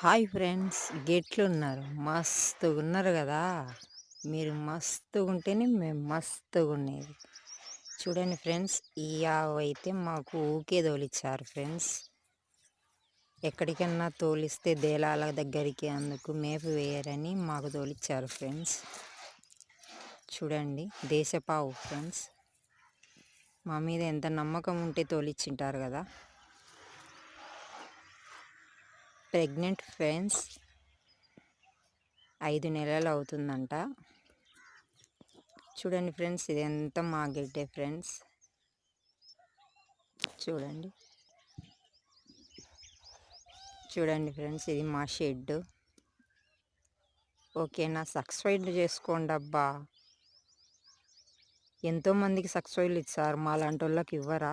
Hi friends, గెట్లున్నారు? మస్తుగున్నారు కదా! మీరు మస్తుగుంటేనే మేము మస్తుగుండేది. చూడండి ఫ్రెండ్స్, ఈ ఆవైతే మాకు ఊకే తోలిచ్చారు ఫ్రెండ్స్. ఎక్కడికన్నా తోలిస్తే దేలాల దగ్గరికి అందుకు మేపు వేయరని మాకు తోలిచ్చారు ఫ్రెండ్స్. చూడండి, దేశపావు ఫ్రెండ్స్. మా మీద ఎంత నమ్మకం ఉంటే తోలిచ్చింటారు కదా. ప్రెగ్నెంట్ ఫ్రెండ్స్, 5 నెలలు అవుతుందంట. చూడండి ఫ్రెండ్స్, ఇది ఎంత మా గెడ్డే ఫ్రెండ్స్. చూడండి చూడండి ఫ్రెండ్స్, ఇది మా షెడ్. ఓకేనా? సబ్స్క్రైబ్ చేసుకోండి అబ్బా. ఎంతోమందికి సబ్స్క్రైబ్లు ఇచ్చారు, మా లాంటి వాళ్ళకి ఇవ్వరా?